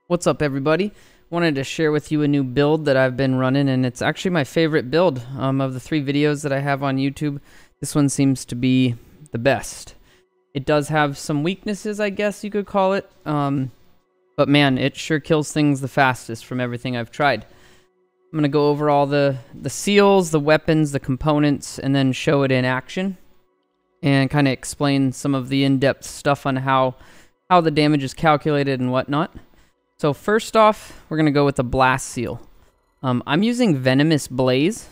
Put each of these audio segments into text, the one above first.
What's up, everybody? Wanted to share with you a new build that I've been running, and it's actually my favorite build of the 3 videos that I have on YouTube. This one seems to be the best. It does have some weaknesses, I guess you could call it, but man, it sure kills things the fastest from everything I've tried. I'm going to go over all the seals, the weapons, the components, and then show it in action, and kind of explain some of the in-depth stuff on how the damage is calculated and whatnot. So first off, we're going to go with the blast seal. I'm using Venomous Blaze.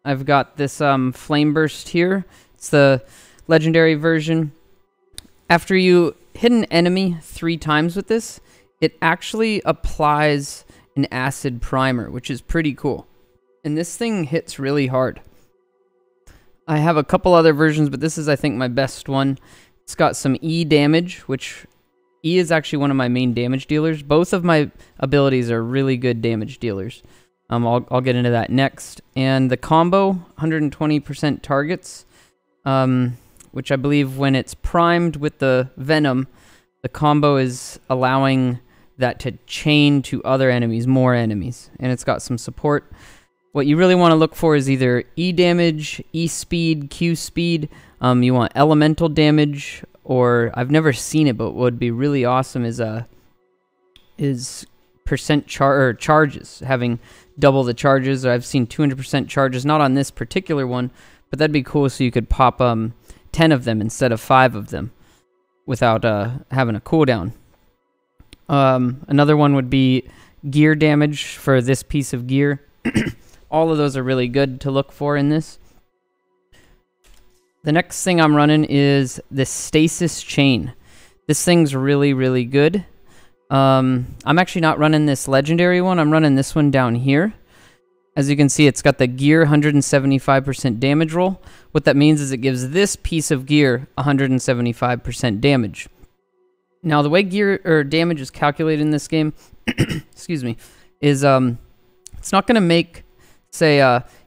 I've got this flame burst here. It's the legendary version. After you hit an enemy 3 times with this, it actually applies an acid primer, which is pretty cool. And this thing hits really hard. I have a couple other versions, but this is, I think, my best one. It's got some E damage, which E is actually one of my main damage dealers. Both of my abilities are really good damage dealers. I'll get into that next. And the combo, 120% targets, which I believe when it's primed with the Venom, the combo is allowing that to chain to other enemies, more enemies. And it's got some support. What you really want to look for is either E damage, E speed, Q speed. You want elemental damage, or I've never seen it, but what would be really awesome is percent charges, having double the charges. I've seen 200% charges, not on this particular one, but that'd be cool, so you could pop 10 of them instead of 5 of them without having a cooldown. Another one would be gear damage for this piece of gear. All of those are really good to look for in this. The next thing I'm running is the Stasis Chain. This thing's really, really good. I'm actually not running this legendary one. I'm running this one down here. As you can see, it's got the gear 175% damage roll. What that means is it gives this piece of gear 175% damage. Now, the way gear or damage is calculated in this game, excuse me, is it's not going to make, say,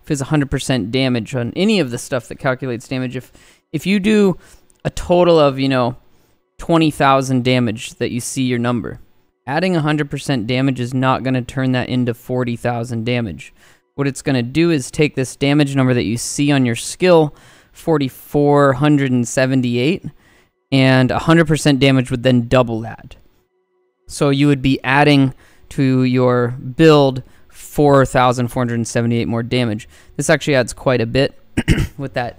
if it's 100% damage on any of the stuff that calculates damage. If you do a total of, 20,000 damage that you see your number, adding 100% damage is not going to turn that into 40,000 damage. What it's going to do is take this damage number that you see on your skill, 4,478, and 100% damage would then double that. So you would be adding to your build 4,478 more damage. This actually adds quite a bit with that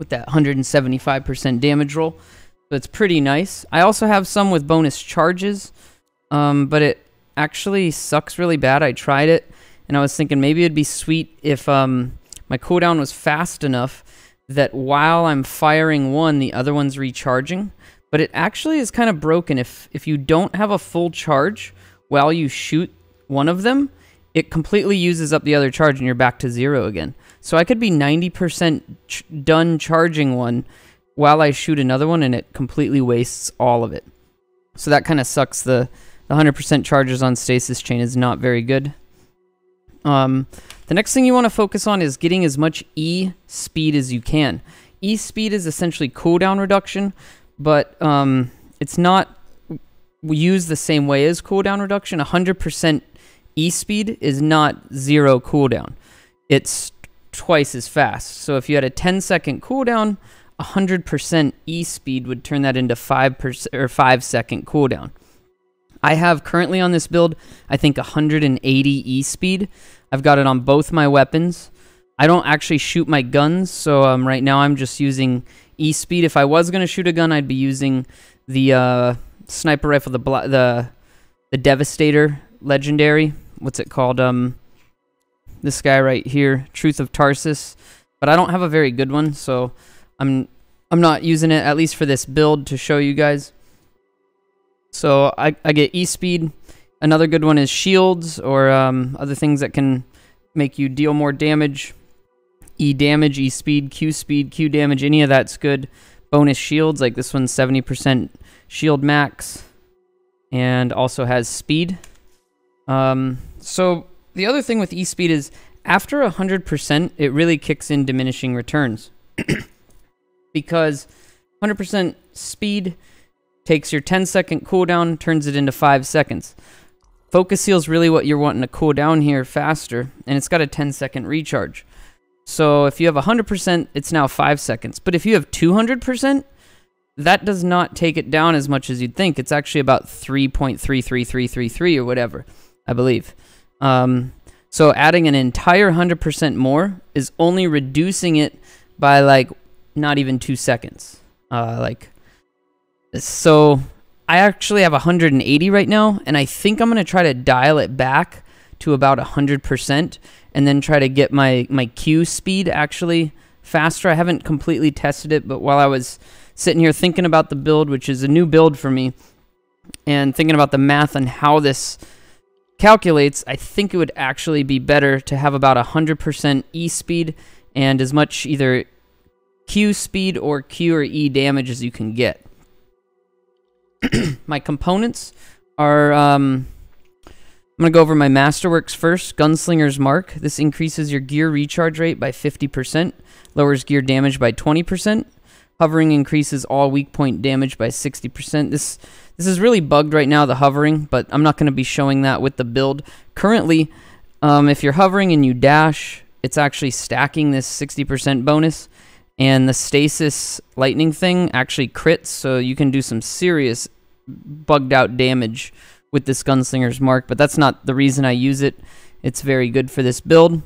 175% damage roll. So it's pretty nice. I also have some with bonus charges, but it actually sucks really bad. I tried it, and I was thinking maybe it'd be sweet if my cooldown was fast enough that while I'm firing one, the other one's recharging. But it actually is kind of broken. If you don't have a full charge while you shoot one of them, it completely uses up the other charge and you're back to 0 again. So I could be 90% done charging one while I shoot another one, and it completely wastes all of it. So that kind of sucks. The 100% charges on Stasis Chain is not very good. The next thing you want to focus on is getting as much E speed as you can. E speed is essentially cooldown reduction, but it's not used the same way as cooldown reduction. 100% E speed is not 0 cooldown. It's twice as fast. So if you had a 10-second cooldown, 100% E speed would turn that into 5-second cooldown. I have currently on this build, I think 180 E speed. I've got it on both my weapons. I don't actually shoot my guns, so right now I'm just using E speed. If I was going to shoot a gun, I'd be using the sniper rifle, the Devastator legendary. What's it called? This guy right here, Truth of Tarsus. But I don't have a very good one, so I'm not using it, at least for this build, to show you guys. So I get E speed. Another good one is shields, or other things that can make you deal more damage. E damage, E speed, Q damage, any of that's good. Bonus shields, like this one's 70% shield max, and also has speed. So the other thing with E speed is after 100%, it really kicks in diminishing returns. Because 100% speed takes your 10-second cooldown, turns it into 5 seconds. Focus Seal is really what you're wanting to cool down here faster, and it's got a 10-second recharge. So if you have 100%, it's now 5 seconds. But if you have 200%, that does not take it down as much as you'd think. It's actually about 3.33333 or whatever, I believe. So adding an entire 100% more is only reducing it by like not even 2 seconds. So I actually have 180 right now, and I think I'm going to try to dial it back to about 100% and then try to get my Q speed actually faster. I haven't completely tested it, but while I was sitting here thinking about the build, which is a new build for me, and thinking about the math and how this calculates, I think it would actually be better to have about 100% E speed and as much either Q speed or Q or E damage as you can get. My components are, I'm going to go over my Masterworks first. Gunslinger's Mark. This increases your gear recharge rate by 50%, lowers gear damage by 20%. Hovering increases all weak point damage by 60%. This is really bugged right now, the hovering, but I'm not going to be showing that with the build. Currently, if you're hovering and you dash, it's actually stacking this 60% bonus, and the stasis lightning thing actually crits, so you can do some serious bugged out damage with this Gunslinger's Mark, but that's not the reason I use it. It's very good for this build.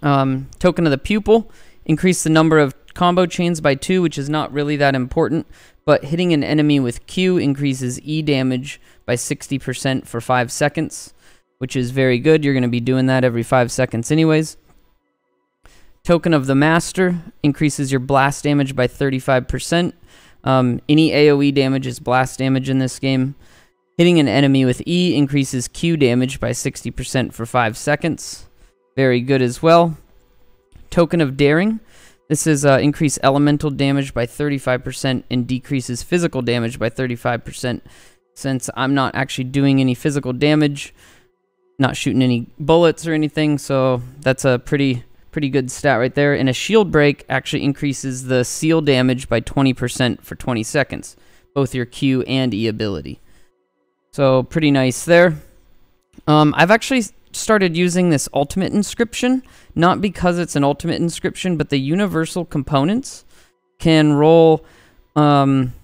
Token of the Pupil. Increase the number of combo chains by 2, which is not really that important, but hitting an enemy with Q increases E damage by 60% for 5 seconds, which is very good. You're going to be doing that every 5 seconds anyways. Token of the Master increases your blast damage by 35%. Any AoE damage is blast damage in this game. Hitting an enemy with E increases Q damage by 60% for 5 seconds. Very good as well. Token of Daring. This is increase elemental damage by 35% and decreases physical damage by 35%. Since I'm not actually doing any physical damage, not shooting any bullets or anything, so that's a pretty good stat right there. And a shield break actually increases the seal damage by 20% for 20 seconds, both your Q and E ability. So pretty nice there. I've actually started using this ultimate inscription, not because it's an ultimate inscription, but the universal components can roll offensive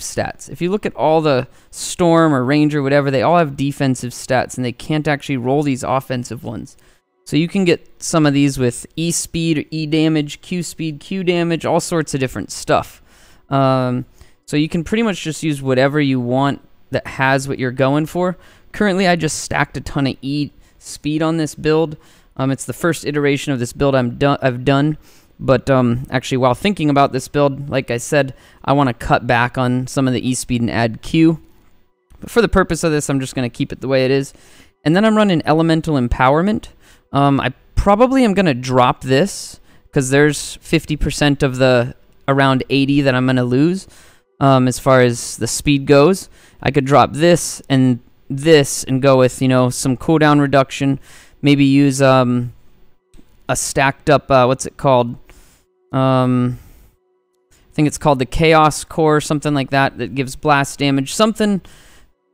stats. If you look at all the Storm or Ranger, whatever, they all have defensive stats, and they can't actually roll these offensive ones. So you can get some of these with E speed, or E damage, Q speed, Q damage, all sorts of different stuff. So you can pretty much just use whatever you want that has what you're going for. Currently, I just stacked a ton of E speed on this build. It's the first iteration of this build I've done. But actually, while thinking about this build, like I said, I want to cut back on some of the E speed and add Q. But for the purpose of this, I'm just going to keep it the way it is. And then I'm running Elemental Empowerment. I probably am going to drop this because there's 50% of the around 80 that I'm going to lose as far as the speed goes. I could drop this and go with, you know, some cooldown reduction. Maybe use a stacked up, what's it called? I think it's called the Chaos Core, something like that, that gives blast damage. Something,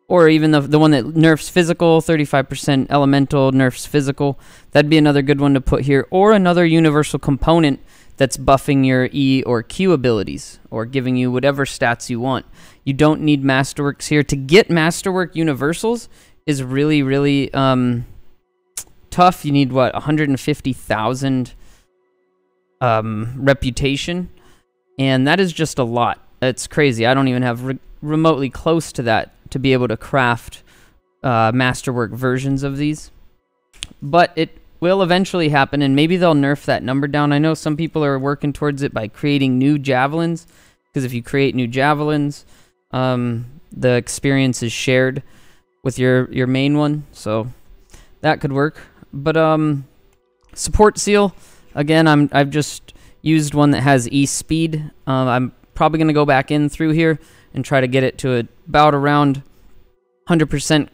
or even the one that nerfs physical, 35% elemental, nerfs physical. That'd be another good one to put here. Or another universal component that's buffing your E or Q abilities, or giving you whatever stats you want. You don't need Masterworks here. To get Masterwork universals is really, really tough. You need, what, 150,000 reputation, and that is just a lot. It's crazy. I don't even have remotely close to that to be able to craft Masterwork versions of these. But it will eventually happen, and maybe they'll nerf that number down. I know some people are working towards it by creating new javelins, because if you create new javelins, the experience is shared with your main one, so that could work. But support seal, again, I've just used one that has ESpeed. I'm probably gonna go back in through here and try to get it to about around 100%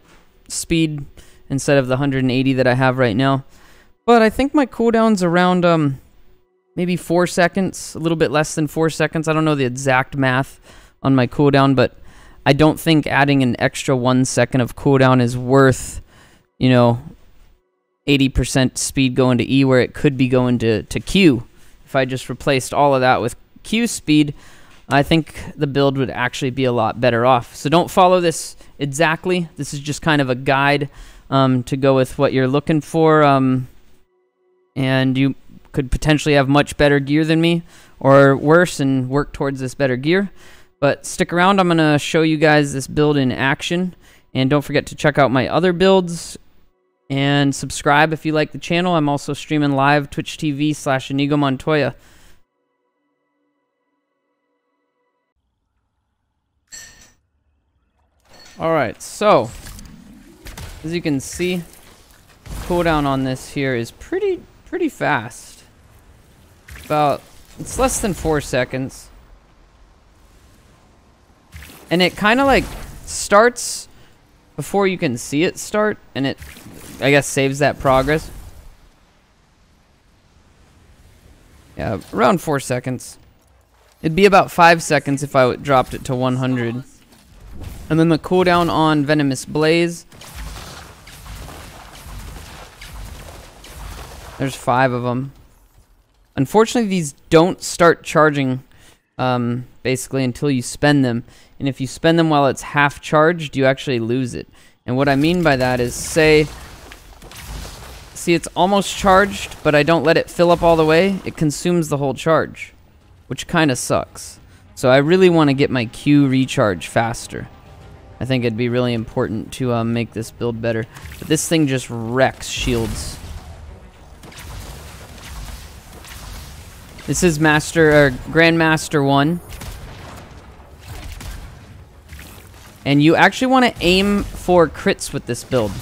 speed instead of the 180 that I have right now. But I think my cooldown's around maybe 4 seconds, a little bit less than 4 seconds. I don't know the exact math on my cooldown, but I don't think adding an extra 1 second of cooldown is worth, you know, 80% speed going to E where it could be going to Q. If I just replaced all of that with Q speed, I think the build would actually be a lot better off. So don't follow this exactly. This is just kind of a guide to go with what you're looking for. And you could potentially have much better gear than me, or worse, and work towards this better gear. But stick around, I'm going to show you guys this build in action. And don't forget to check out my other builds. And subscribe if you like the channel. I'm also streaming live, Twitch TV/Inigo Montoya. Alright, so as you can see, cooldown on this here is pretty fast. It's less than 4 seconds. And it kind of like starts before you can see it start, and it, I guess, saves that progress. Yeah, around 4 seconds. It'd be about 5 seconds if I dropped it to 100. And then the cooldown on Venomous Blaze. There's 5 of them. Unfortunately, these don't start charging basically until you spend them. And if you spend them while it's half charged, you actually lose it. And what I mean by that is, see, it's almost charged, but I don't let it fill up all the way. It consumes the whole charge, which kind of sucks. So I really want to get my Q recharge faster. I think it'd be really important to make this build better. But this thing just wrecks shields. This is Grandmaster 1. And you actually want to aim for crits with this build.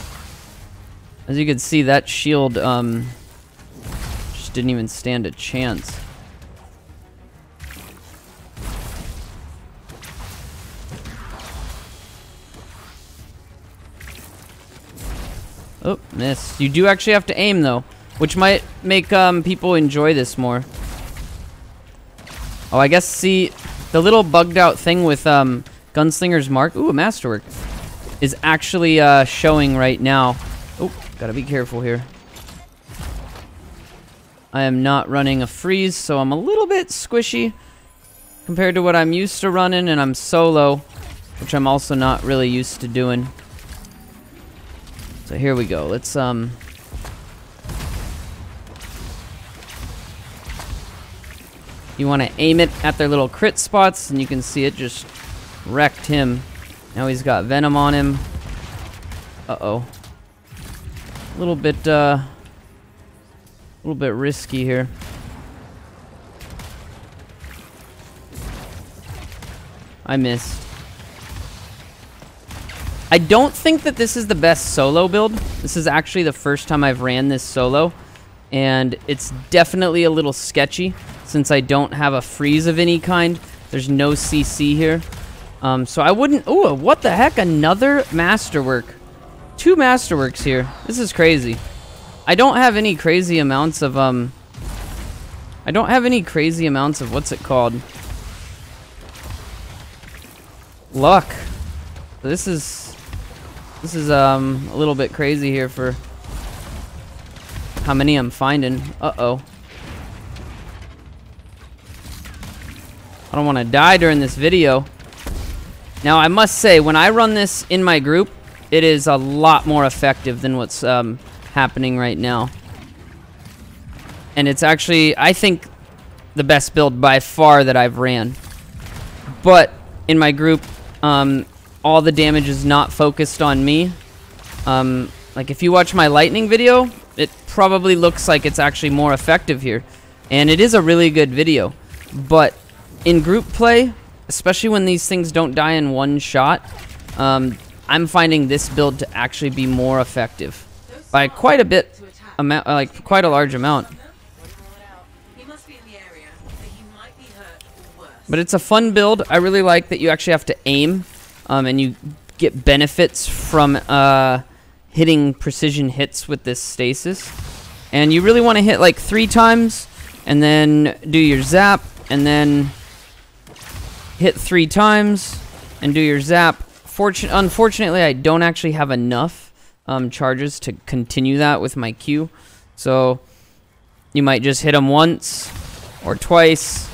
As you can see, that shield just didn't even stand a chance. Oh, missed. You do actually have to aim, though, which might make people enjoy this more. Oh, I guess, see, the little bugged out thing with Gunslinger's Mark, ooh, a Masterwork, is actually showing right now. Oh, gotta be careful here. I am not running a freeze, so I'm a little bit squishy compared to what I'm used to running, and I'm solo, which I'm also not really used to doing. So here we go. Let's you want to aim it at their little crit spots, and you can see it just wrecked him. Now he's got Venom on him. Uh-oh. A little bit risky here. I missed. I don't think that this is the best solo build. This is actually the first time I've ran this solo, and it's definitely a little sketchy since I don't have a freeze of any kind. There's no CC here. So I wouldn't... Ooh, what the heck? Another Masterwork. 2 Masterworks here. This is crazy. I don't have any crazy amounts of... what's it called? Luck. This is a little bit crazy here for how many I'm finding. Uh-oh. I don't want to die during this video. Now, I must say, when I run this in my group, it is a lot more effective than what's happening right now. And it's actually, I think, the best build by far that I've ran. But in my group, all the damage is not focused on me. Like, if you watch my lightning video, it probably looks like it's actually more effective here. And it is a really good video. But in group play, especially when these things don't die in one shot, I'm finding this build to actually be more effective by quite a bit, like quite a large amount. But it's a fun build. I really like that you actually have to aim, and you get benefits from hitting precision hits with this stasis. And you really want to hit like 3 times, and then do your zap, and then hit 3 times, and do your zap. Unfortunately, I don't actually have enough charges to continue that with my Q. So you might just hit them once or twice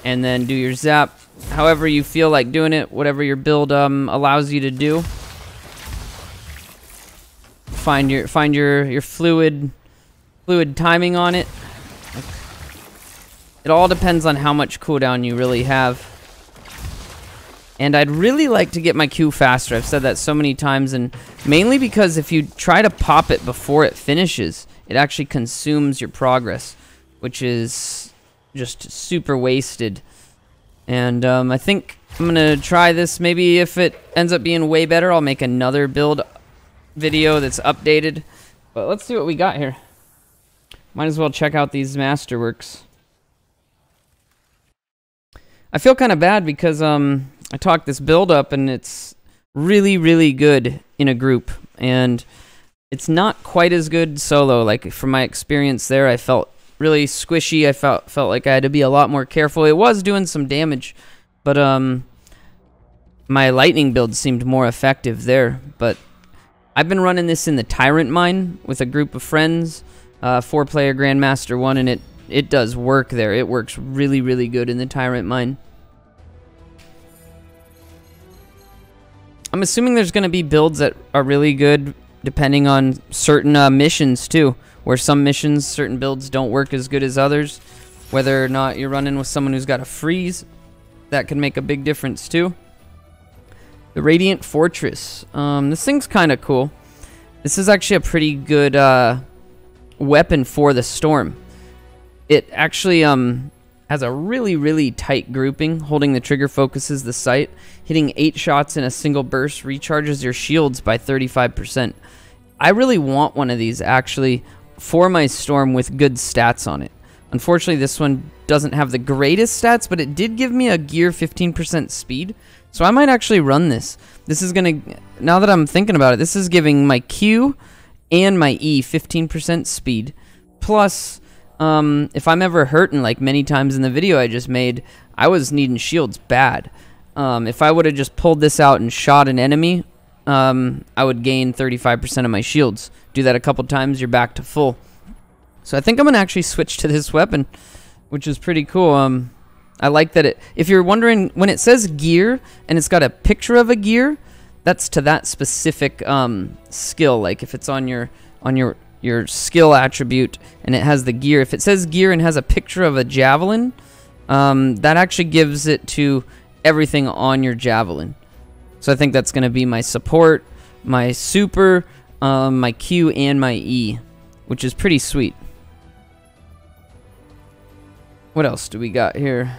and then do your zap. However you feel like doing it, whatever your build allows you to do. Find your fluid timing on it. It all depends on how much cooldown you really have. And I'd really like to get my Q faster. I've said that so many times, and mainly because if you try to pop it before it finishes, it actually consumes your progress, which is just super wasted. And I think I'm gonna try this. Maybe if it ends up being way better, I'll make another build video that's updated. But let's see what we got here. Might as well check out these Masterworks. I feel kind of bad because I talked this build up and it's really, really good in a group, and it's not quite as good solo. Like from my experience there, I felt really squishy. I felt like I had to be a lot more careful. It was doing some damage, but my lightning build seemed more effective there. But I've been running this in the Tyrant Mine with a group of friends, 4-player Grandmaster 1, and it does work there. It works really, really good in the Tyrant Mine. I'm assuming there's going to be builds that are really good depending on certain missions too, where some missions, certain builds don't work as good as others. Whether or not you're running with someone who's got a freeze, that can make a big difference too. The Radiant Fortress. This thing's kind of cool. This is actually a pretty good weapon for the storm. It actually has a really, really tight grouping. Holding the trigger focuses the sight. Hitting 8 shots in a single burst recharges your shields by 35%. I really want one of these actually for my storm with good stats on it. Unfortunately, this one doesn't have the greatest stats, but it did give me a gear 15% speed. So I might actually run this. This is gonna, now that I'm thinking about it, this is giving my Q and my E 15% speed. Plus, if I'm ever hurting, like many times in the video I just made, I was needing shields bad. If I would have just pulled this out and shot an enemy, I would gain 35% of my shields. Do that a couple times, you're back to full. So I think I'm gonna actually switch to this weapon, which is pretty cool. I like that if you're wondering, when it says gear and it's got a picture of a gear, that's to that specific skill. Like if it's on your skill attribute and it has the gear, if it says gear and has a picture of a javelin, that actually gives it to everything on your javelin. So I think that's going to be my support, my super, my Q, and my E, which is pretty sweet. What else do we got here?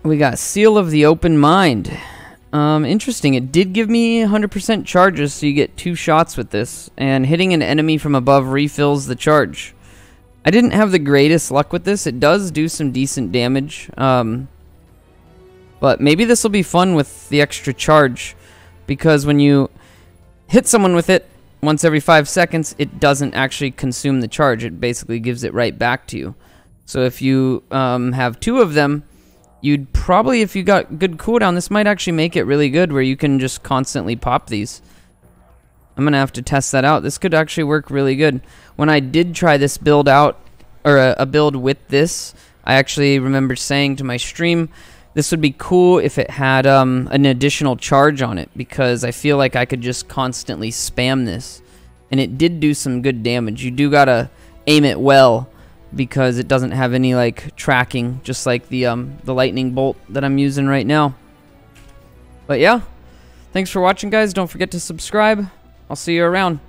We got Seal of the Open Mind. Interesting. It did give me 100% charges, so you get 2 shots with this, and hitting an enemy from above refills the charge. I didn't have the greatest luck with this. It does do some decent damage, but maybe this will be fun with the extra charge, because when you hit someone with it once every 5 seconds, it doesn't actually consume the charge. It basically gives it right back to you. So if you have 2 of them, you'd probably, if you got good cooldown, this might actually make it really good where you can just constantly pop these. I'm gonna have to test that out. This could actually work really good. When I did try this build out, or a build with this, I actually remember saying to my stream, this would be cool if it had an additional charge on it, because I feel like I could just constantly spam this. And it did do some good damage. You do gotta aim it well, because it doesn't have any like tracking, just like the lightning bolt that I'm using right now. But yeah, thanks for watching, guys. Don't forget to subscribe. I'll see you around.